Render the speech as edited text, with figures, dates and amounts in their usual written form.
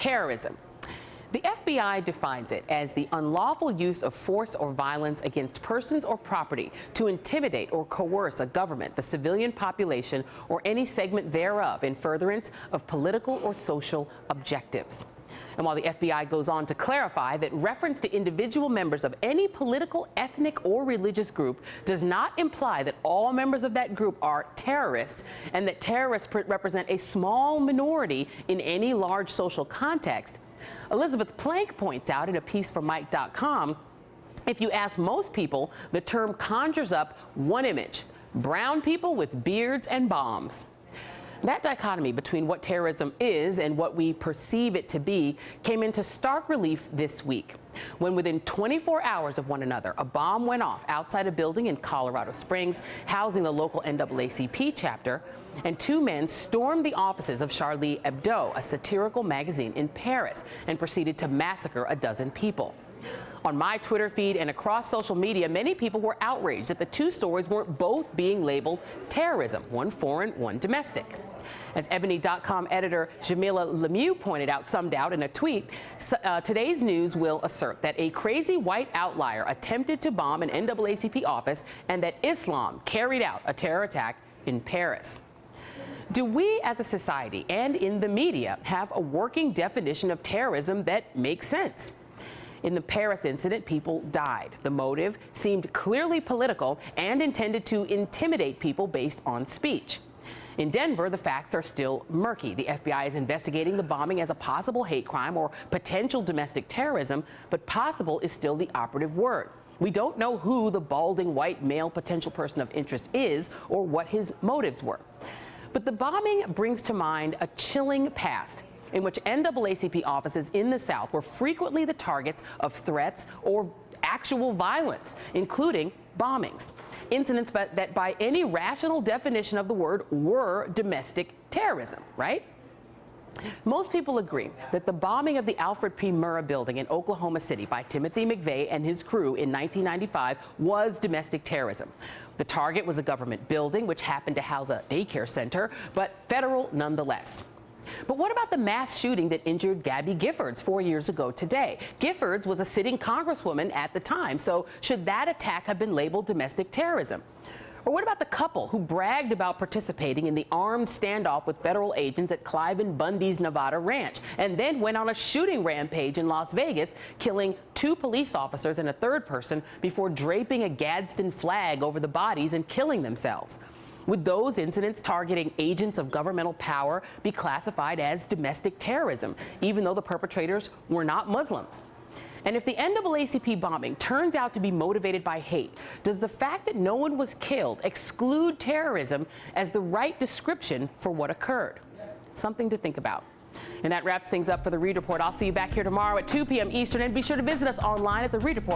Terrorism. The FBI defines it as the unlawful use of force or violence against persons or property to intimidate or coerce a government, the civilian population, or any segment thereof in furtherance of political or social objectives. And while the FBI goes on to clarify that reference to individual members of any political, ethnic, or religious group does not imply that all members of that group are terrorists, and that terrorists represent a small minority in any large social context, Elizabeth Plank points out in a piece for Mike.com, if you ask most people, the term conjures up one image: brown people with beards and bombs. That dichotomy between what terrorism is and what we perceive it to be came into stark relief this week, when within 24 hours of one another, a bomb went off outside a building in Colorado Springs housing the local NAACP chapter, and two men stormed the offices of Charlie Hebdo, a satirical magazine in Paris, and proceeded to massacre a dozen people. On my Twitter feed and across social media, many people were outraged that the two stories weren't both being labeled terrorism, one foreign, one domestic. As Ebony.com editor Jamila Lemieux pointed out some doubt in a tweet, today's news will assert that a crazy white outlier attempted to bomb an NAACP office and that Islam carried out a terror attack in Paris. Do we as a society and in the media have a working definition of terrorism that makes sense? In the Paris incident, people died. The motive seemed clearly political and intended to intimidate people based on speech. In Denver, the facts are still murky. The FBI is investigating the bombing as a possible hate crime or potential domestic terrorism, but possible is still the operative word. We don't know who the balding white male potential person of interest is or what his motives were. But the bombing brings to mind a chilling past in which NAACP offices in the South were frequently the targets of threats or actual violence, including bombings. Incidents that by any rational definition of the word were domestic terrorism, right? Most people agree that the bombing of the Alfred P. Murrah building in Oklahoma City by Timothy McVeigh and his crew in 1995 was domestic terrorism. The target was a government building which happened to house a daycare center, but federal nonetheless. But what about the mass shooting that injured Gabby Giffords 4 years ago today? Giffords was a sitting congresswoman at the time, so should that attack have been labeled domestic terrorism? Or what about the couple who bragged about participating in the armed standoff with federal agents at Cliven Bundy's Nevada ranch and then went on a shooting rampage in Las Vegas, killing 2 police officers and a third person before draping a Gadsden flag over the bodies and killing themselves? Would those incidents targeting agents of governmental power be classified as domestic terrorism, even though the perpetrators were not Muslims? And if the NAACP bombing turns out to be motivated by hate, does the fact that no one was killed exclude terrorism as the right description for what occurred? Something to think about. And that wraps things up for the Reid Report. I'll see you back here tomorrow at 2 p.m. Eastern, and be sure to visit us online at the Reid Report.